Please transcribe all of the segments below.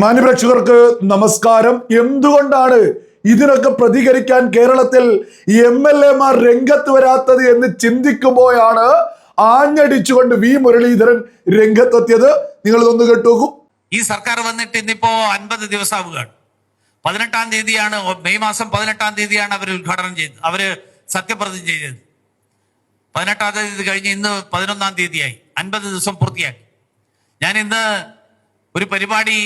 മാന്യപ്രേക്ഷകർക്ക് നമസ്കാരം. എന്തുകൊണ്ടാണ് ഇതിനൊക്കെ പ്രതികരിക്കാൻ കേരളത്തിൽ MLA മാർ രംഗത്ത് വരാത്തത് എന്ന് ചിന്തിക്കുമ്പോഴാണ് ആഞ്ഞടിച്ചുകൊണ്ട് വി മുരളീധരൻ രംഗത്തെത്തിയത്. നിങ്ങൾ ഇതൊന്ന് കേട്ടുനോക്കൂ. ഈ സർക്കാർ വന്നിട്ട് ഇന്നിപ്പോ 50 ദിവസമാവുകയാണ്. 18-ാം തീയതിയാണ്, മെയ് മാസം 18-ാം തീയതിയാണ് അവർ ഉദ്ഘാടനം ചെയ്തത്, അവര് സത്യപ്രതിജ്ഞ ചെയ്തത്. 18-ാം തീയതി കഴിഞ്ഞ് ഇന്ന് 11-ാം തീയതിയായി, 50 ദിവസം പൂർത്തിയാക്കി. ഞാൻ ഇന്ന് ഒരു പരിപാടി,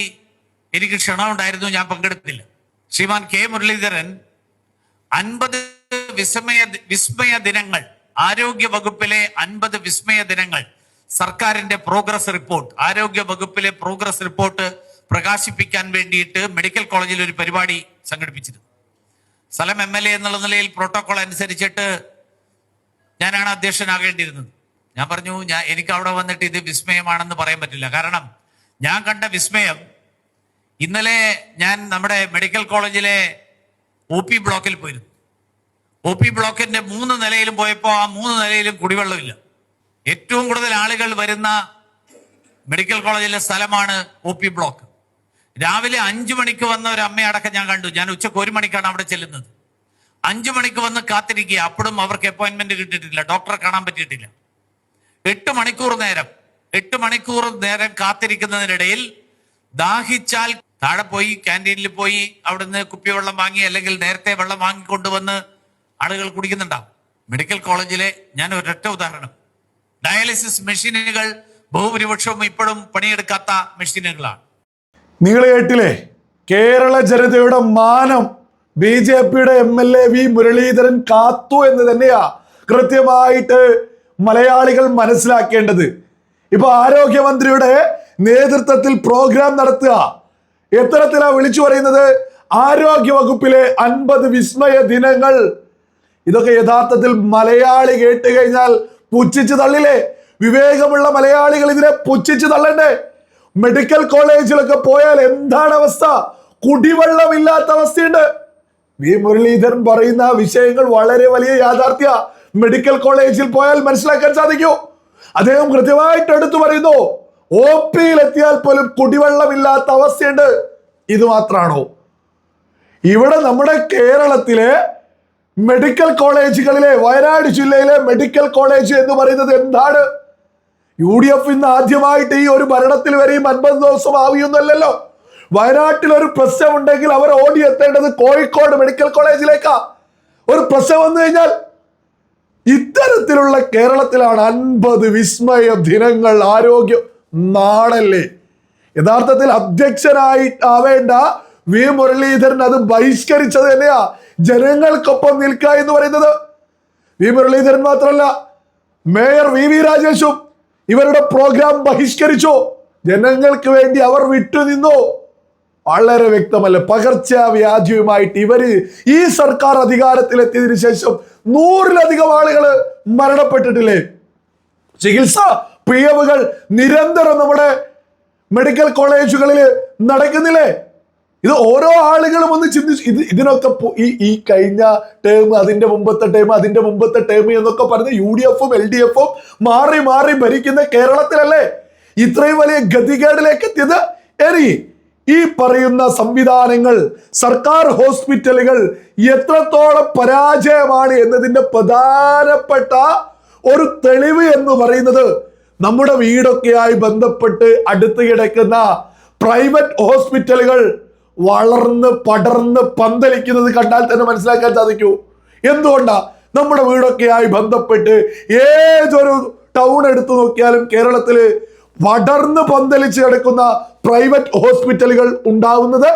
എനിക്ക് ക്ഷണമുണ്ടായിരുന്നു, ഞാൻ പങ്കെടുത്തില്ല. ശ്രീമാൻ കെ മുരളീധരൻ 50 വിസ്മയ ദിനങ്ങൾ, ആരോഗ്യ വകുപ്പിലെ 50 വിസ്മയ ദിനങ്ങൾ, സർക്കാരിന്റെ പ്രോഗ്രസ് റിപ്പോർട്ട്, ആരോഗ്യ വകുപ്പിലെ പ്രോഗ്രസ് റിപ്പോർട്ട് പ്രകാശിപ്പിക്കാൻ വേണ്ടിയിട്ട് മെഡിക്കൽ കോളേജിൽ ഒരു പരിപാടി സംഘടിപ്പിച്ചിരുന്നു. സ്ഥലം MLA എന്നുള്ള നിലയിൽ പ്രോട്ടോകോൾ അനുസരിച്ചിട്ട് ഞാനാണ് അധ്യക്ഷനാകേണ്ടിയിരുന്നത്. ഞാൻ പറഞ്ഞു, എനിക്ക് അവിടെ വന്നിട്ട് ഇത് വിസ്മയമാണെന്ന് പറയാൻ പറ്റില്ല. കാരണം ഞാൻ കണ്ട വിസ്മയം, ഇന്നലെ ഞാൻ നമ്മുടെ മെഡിക്കൽ കോളേജിലെ OP ബ്ലോക്കിൽ പോയിരുന്നു. OP ബ്ലോക്കിന്റെ 3 നിലയിലും പോയപ്പോൾ ആ 3 നിലയിലും കുടിവെള്ളമില്ല. ഏറ്റവും കൂടുതൽ ആളുകൾ വരുന്ന മെഡിക്കൽ കോളേജിലെ സ്ഥലമാണ് OP ബ്ലോക്ക്. രാവിലെ 5 മണിക്ക് വന്ന ഒരു അമ്മയടക്കം ഞാൻ കണ്ടു. ഞാൻ ഉച്ചക്ക് 1 മണിക്കാണ് അവിടെ ചെല്ലുന്നത്. 5 മണിക്ക് വന്ന് കാത്തിരിക്കുക. അപ്പോഴും അവർക്ക് അപ്പോയിന്റ്മെന്റ് കിട്ടിയിട്ടില്ല, ഡോക്ടറെ കാണാൻ പറ്റിയിട്ടില്ല. 8 മണിക്കൂർ നേരം കാത്തിരിക്കുന്നതിനിടയിൽ ദാഹിച്ചാൽ താഴെ പോയി ക്യാൻറ്റീനിൽ പോയി അവിടുന്ന് കുപ്പിവെള്ളം വാങ്ങി, അല്ലെങ്കിൽ നേരത്തെ വെള്ളം വാങ്ങിക്കൊണ്ടുവന്ന് ആളുകൾ കുടിക്കുന്നുണ്ടാവും. മെഡിക്കൽ കോളേജിലെ ഞാൻ ഒരൊറ്റ ഉദാഹരണം, ഡയാലിസിസ് മെഷീനുകൾ ബഹുഭൂരിപക്ഷവും ഇപ്പോഴും പണിയെടുക്കാത്ത മെഷീനുകളാണ്. നിങ്ങൾ കേട്ടില്ലേ? കേരള ജനതയുടെ മാനം BJP-യുടെ MLA വി മുരളീധരൻ കാത്തു എന്ന് തന്നെയാ കൃത്യമായിട്ട് മലയാളികൾ മനസ്സിലാക്കേണ്ടത്. ഇപ്പൊ ആരോഗ്യമന്ത്രിയുടെ നേതൃത്വത്തിൽ പ്രോഗ്രാം നടത്തുക. എത്തരത്തിലാ വിളിച്ചു പറയുന്നത്? ആരോഗ്യ വകുപ്പിലെ 50 വിസ്മയ ദിനങ്ങൾ. ഇതൊക്കെ യഥാർത്ഥത്തിൽ മലയാളി കേട്ട് കഴിഞ്ഞാൽ പുച്ഛിച്ച് തള്ളില്ലേ? വിവേകമുള്ള മലയാളികൾ ഇതിനെ പുച്ഛിച്ച് തള്ളണ്ടേ? മെഡിക്കൽ കോളേജിലൊക്കെ പോയാൽ എന്താണ് അവസ്ഥ? കുടിവെള്ളമില്ലാത്ത അവസ്ഥയുണ്ട്. വി മുരളീധരൻ പറയുന്ന വിഷയങ്ങൾ വളരെ വലിയ യാഥാർത്ഥ്യ. മെഡിക്കൽ കോളേജിൽ പോയാൽ മനസ്സിലാക്കാൻ സാധിക്കൂ. അദ്ദേഹം കൃത്യമായിട്ട് എടുത്തു പറയുന്നു, OP-യിൽ എത്തിയാൽ പോലും കുടിവെള്ളമില്ലാത്ത അവസ്ഥയുണ്ട്. ഇത് മാത്രാണോ? ഇവിടെ നമ്മുടെ കേരളത്തിലെ മെഡിക്കൽ കോളേജുകളിലെ, വയനാട് ജില്ലയിലെ മെഡിക്കൽ കോളേജ് എന്ന് പറയുന്നത് എന്താണ്? UDF ഇന്ന് ആദ്യമായിട്ട് ഈ ഒരു ഭരണത്തിൽ വരെയും 50 ദിവസം ആവുന്നല്ലോ. വയനാട്ടിൽ ഒരു പ്രശ്നം ഉണ്ടെങ്കിൽ അവർ ഓടി എത്തേണ്ടത് കോഴിക്കോട് മെഡിക്കൽ കോളേജിലേക്കാ. ഒരു പ്രശ്നം വന്നു കഴിഞ്ഞാൽ ഇത്തരത്തിലുള്ള കേരളത്തിലാണ് 50 വിസ്മയ ദിനങ്ങൾ. ആരോഗ്യം നാടല്ലേ? യഥാർത്ഥത്തിൽ അധ്യക്ഷനായി ആവേണ്ട വി മുരളീധരൻ അത് ബഹിഷ്കരിച്ചത് തന്നെയാ. ജനങ്ങൾക്കൊപ്പം നിൽക്കുക എന്ന് പറയുന്നത്. വി മുരളീധരൻ മാത്രമല്ല, മേയർ VV രാജേഷും ഇവരുടെ പ്രോഗ്രാം ബഹിഷ്കരിച്ചു. ജനങ്ങൾക്ക് വേണ്ടി അവർ വിട്ടുനിന്നു. വളരെ വ്യക്തമല്ല, പകർച്ചവ്യാധിയുമായിട്ട് ഇവര് ഈ സർക്കാർ അധികാരത്തിലെത്തിയതിനു ശേഷം 100-ലധികം ആളുകൾ മരണപ്പെട്ടിട്ടില്ലേ? ചികിത്സാ പിഴവുകൾ നിരന്തരം നമ്മുടെ മെഡിക്കൽ കോളേജുകളിൽ നടക്കുന്നില്ലേ? ഇത് ഓരോ ആളുകളും ഒന്ന് ചിന്തിച്ചു. ഇതിനൊക്കെ ഈ കഴിഞ്ഞ ടേം, അതിന്റെ മുമ്പത്തെ ടേം എന്നൊക്കെ പറഞ്ഞ് UDF-ഉം LDF-ഉം മാറി മാറി ഭരിക്കുന്ന കേരളത്തിലല്ലേ ഇത്രയും വലിയ ഗതികേടിലേക്ക് എത്തിയത്? ഈ പറയുന്ന സംവിധാനങ്ങൾ, സർക്കാർ ഹോസ്പിറ്റലുകൾ എത്രത്തോളം പരാജയമാണ് എന്നതിന്റെ പ്രധാനപ്പെട്ട ഒരു തെളിവ് എന്ന് പറയുന്നത് നമ്മുടെ വീടൊക്കെയായി ബന്ധപ്പെട്ട് അടുത്ത് കിടക്കുന്ന പ്രൈവറ്റ് ഹോസ്പിറ്റലുകൾ വളർന്ന് പടർന്ന് പന്തലിക്കുന്നത് കണ്ടാൽ തന്നെ മനസ്സിലാക്കാൻ സാധിക്കൂ. എന്തുകൊണ്ടാ? നമ്മുടെ വീടൊക്കെയായി ബന്ധപ്പെട്ട് ഏതൊരു ടൗൺ എടുത്തു നോക്കിയാലും കേരളത്തില് പടർന്ന് പന്തലിച്ച് കിടക്കുന്ന പ്രൈവറ്റ് ഹോസ്പിറ്റലുകൾ ഉണ്ടാവുന്നത്.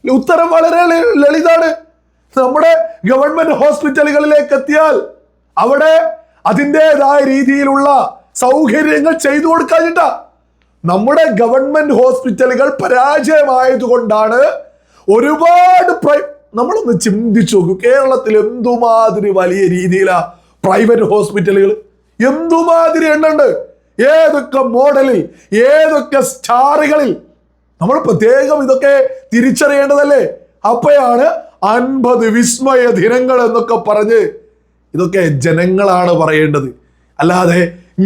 ഉത്തരം വളരെ ലളിതാണ്. നമ്മുടെ ഗവൺമെന്റ് ഹോസ്പിറ്റലുകളിലേക്ക് എത്തിയാൽ അവിടെ അതിൻ്റെതായ രീതിയിലുള്ള സൗകര്യങ്ങൾ ചെയ്തു കൊടുക്കാനിട്ടാ. നമ്മുടെ ഗവൺമെന്റ് ഹോസ്പിറ്റലുകൾ പരാജയമായതുകൊണ്ടാണ് ഒരുപാട് നമ്മളൊന്ന് ചിന്തിച്ചു നോക്കൂ, കേരളത്തിൽ എന്തുമാതിരി വലിയ രീതിയിലാ പ്രൈവറ്റ് ഹോസ്പിറ്റലുകൾ, എന്തുമാതിരി എണ്ണുണ്ട്, ഏതൊക്കെ മോഡലിൽ, ഏതൊക്കെ സ്റ്റാറുകളിൽ. നമ്മൾ പ്രത്യേകം ഇതൊക്കെ തിരിച്ചറിയേണ്ടതല്ലേ? അപ്പോഴാണ് 50 വിസ്മയ ദിനങ്ങൾ എന്നൊക്കെ പറഞ്ഞ് ഇതൊക്കെ ജനങ്ങളാണ് പറയേണ്ടത്. അല്ലാതെ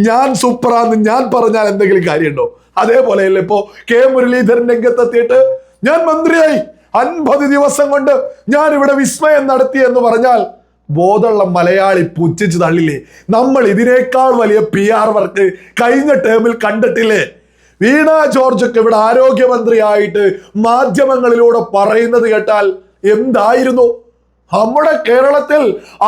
ഞാൻ സൂപ്പറാന്ന് ഞാൻ പറഞ്ഞാൽ എന്തെങ്കിലും കാര്യമുണ്ടോ? അതേപോലെയല്ലേ ഇപ്പോ കെ മുരളീധരൻ രംഗത്തെത്തിയിട്ട് ഞാൻ മന്ത്രിയായി 50 ദിവസം കൊണ്ട് ഞാൻ ഇവിടെ വിസ്മയം നടത്തി എന്ന് പറഞ്ഞാൽ ബോധമുള്ള മലയാളി പുച്ഛിച്ച് തള്ളില്ലേ? നമ്മൾ ഇതിനേക്കാൾ വലിയ PR വർക്ക് കഴിഞ്ഞ ടേമിൽ കണ്ടിട്ടില്ലേ? വീണ ജോർജ് ഒക്കെ ഇവിടെ ആരോഗ്യമന്ത്രിയായിട്ട് മാധ്യമങ്ങളിലൂടെ പറയുന്നത് കേട്ടാൽ എന്തായിരുന്നു? നമ്മുടെ കേരളത്തിൽ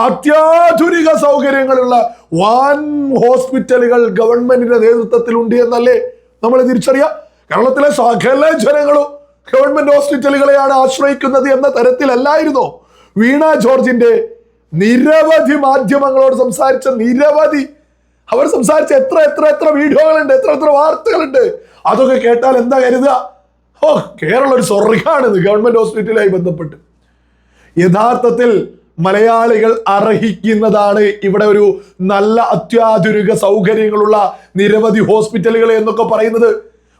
അത്യാധുനിക സൗകര്യങ്ങളുള്ള വൻ ഹോസ്പിറ്റലുകൾ ഗവൺമെന്റിന്റെ നേതൃത്വത്തിൽ ഉണ്ട് എന്നല്ലേ നമ്മൾ തിരിച്ചറിയാം. കേരളത്തിലെ സകല ജനങ്ങളും ഗവൺമെന്റ് ഹോസ്പിറ്റലുകളെയാണ് ആശ്രയിക്കുന്നത് എന്ന തരത്തിലല്ലായിരുന്നോ വീണ ജോർജിന്റെ നിരവധി മാധ്യമങ്ങളോട് സംസാരിച്ച അവർ സംസാരിച്ച എത്ര വീഡിയോകളുണ്ട്, എത്ര വാർത്തകളുണ്ട്. അതൊക്കെ കേട്ടാൽ എന്താ കരുതുക? കേരളം ഒരു സ്വർഗ്ഗാണിത് ഗവൺമെന്റ് ഹോസ്പിറ്റലുമായി ബന്ധപ്പെട്ട്. യഥാർത്ഥത്തിൽ മലയാളികൾ അർഹിക്കുന്നതാണ് ഇവിടെ ഒരു നല്ല അത്യാധുനിക സൗകര്യങ്ങളുള്ള നിരവധി ഹോസ്പിറ്റലുകൾ എന്നൊക്കെ പറയുന്നത്.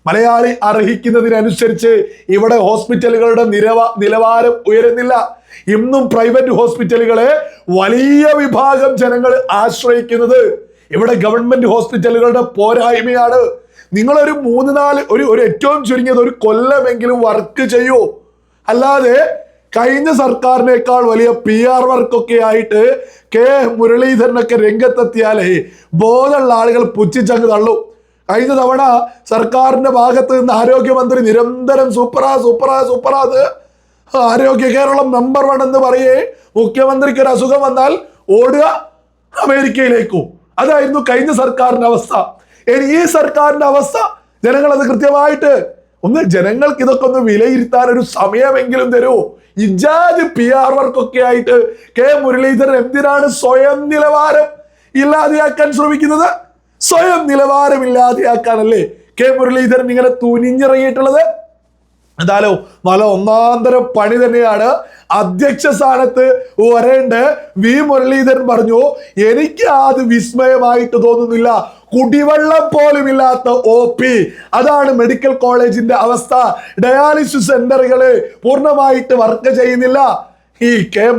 മലയാളി അർഹിക്കുന്നതിനനുസരിച്ച് ഇവിടെ ഹോസ്പിറ്റലുകളുടെ നിലവാരം ഉയരുന്നില്ല. ഇന്നും പ്രൈവറ്റ് ഹോസ്പിറ്റലുകളെ വലിയ വിഭാഗം ജനങ്ങൾ ആശ്രയിക്കുന്നത് ഇവിടെ ഗവൺമെന്റ് ഹോസ്പിറ്റലുകളുടെ പോരായ്മയാണ്. നിങ്ങളൊരു 3-4 ഒരു ഏറ്റവും ചുരുങ്ങിയത് ഒരു കൊല്ലമെങ്കിലും വർക്ക് ചെയ്യൂ. അല്ലാതെ കഴിഞ്ഞ സർക്കാരിനേക്കാൾ വലിയ PR വർക്കൊക്കെ ആയിട്ട് മുരളീധരനൊക്കെ രംഗത്തെത്തിയാലേ ബോധമുള്ള ആളുകൾ പുച്ഛിച്ചങ്ങ് തള്ളു. കഴിഞ്ഞ തവണ സർക്കാരിന്റെ ഭാഗത്ത് നിന്ന് ആരോഗ്യമന്ത്രി നിരന്തരം സൂപ്പറാത് ആരോഗ്യ കേരളം നമ്പർ 1 എന്ന് പറയേ മുഖ്യമന്ത്രിക്ക് ഒരു അസുഖം വന്നാൽ ഓടുക അമേരിക്കയിലേക്കോ. അതായിരുന്നു കഴിഞ്ഞ സർക്കാരിന്റെ അവസ്ഥ. ഇനി ഈ സർക്കാരിന്റെ അവസ്ഥ ജനങ്ങൾ അത് കൃത്യമായിട്ട് ജനങ്ങൾക്ക് ഇതൊക്കെ ഒന്ന് വിലയിരുത്താൻ ഒരു സമയമെങ്കിലും തരൂ. ഇജാതി PR വർക്കൊക്കെ ആയിട്ട് മുരളീധരൻ എന്തിനാണ് സ്വയം നിലവാരം ഇല്ലാതെയാക്കാൻ ശ്രമിക്കുന്നത്? സ്വയം നിലവാരം ഇല്ലാതെയാക്കാനല്ലേ മുരളീധരൻ ഇങ്ങനെ തുനിഞ്ഞിറങ്ങിയിട്ടുള്ളത്? എന്തായാലും നല്ല ഒന്നാന്തരം പണി തന്നെയാണ്. അധ്യക്ഷ സ്ഥാനത്ത് വരേണ്ട മുരളീധരൻ പറഞ്ഞു, എനിക്ക് അത് വിസ്മയമായിട്ട് തോന്നുന്നില്ല. കുടിവെള്ളം പോലും ഇല്ലാത്ത OP, അതാണ് മെഡിക്കൽ കോളേജിന്റെ അവസ്ഥ. ഡയാലിസിസ് സെന്ററുകള് പൂർണ്ണമായിട്ട് വർക്ക് ചെയ്യുന്നില്ല. ഈ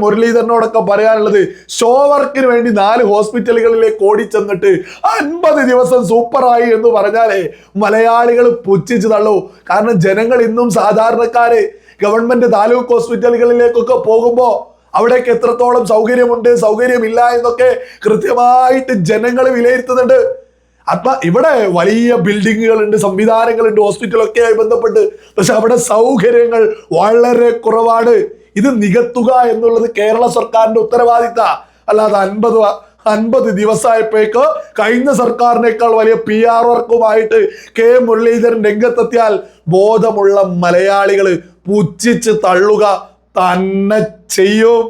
മുരളീധരനോടൊക്കെ പറയാനുള്ളത്, ഷോ വർക്കിന് വേണ്ടി 4 ഹോസ്പിറ്റലുകളിലേക്ക് ഓടിച്ചെന്നിട്ട് 50 ദിവസം സൂപ്പറായി എന്ന് പറഞ്ഞാലേ മലയാളികൾ പുച്ഛിച്ച് തള്ളൂ. കാരണം ജനങ്ങൾ ഇന്നും സാധാരണക്കാര് ഗവൺമെന്റ് താലൂക്ക് ഹോസ്പിറ്റലുകളിലേക്കൊക്കെ പോകുമ്പോ അവിടേക്ക് എത്രത്തോളം സൗകര്യമുണ്ട്, സൗകര്യമില്ല എന്നൊക്കെ കൃത്യമായിട്ട് ജനങ്ങൾ വിലയിരുത്തുന്നുണ്ട്. ഇവിടെ വലിയ ബിൽഡിങ്ങുകളുണ്ട്, സംവിധാനങ്ങളുണ്ട് ഹോസ്പിറ്റലൊക്കെ ആയി ബന്ധപ്പെട്ട്. പക്ഷെ അവിടെ സൗകര്യങ്ങൾ വളരെ കുറവാണ്. ഇത് നികത്തുക എന്നുള്ളത് കേരള സർക്കാരിന്റെ ഉത്തരവാദിത്ത. അല്ലാതെ 50 ദിവസമായപ്പോഴേക്ക് കഴിഞ്ഞ സർക്കാരിനേക്കാൾ വലിയ PR വർക്കുമായിട്ട് മുരളീധരൻ രംഗത്തെത്തിയാൽ ബോധമുള്ള മലയാളികൾ പുച്ഛിച്ച് തള്ളുക തന്നെ ചെയ്യും.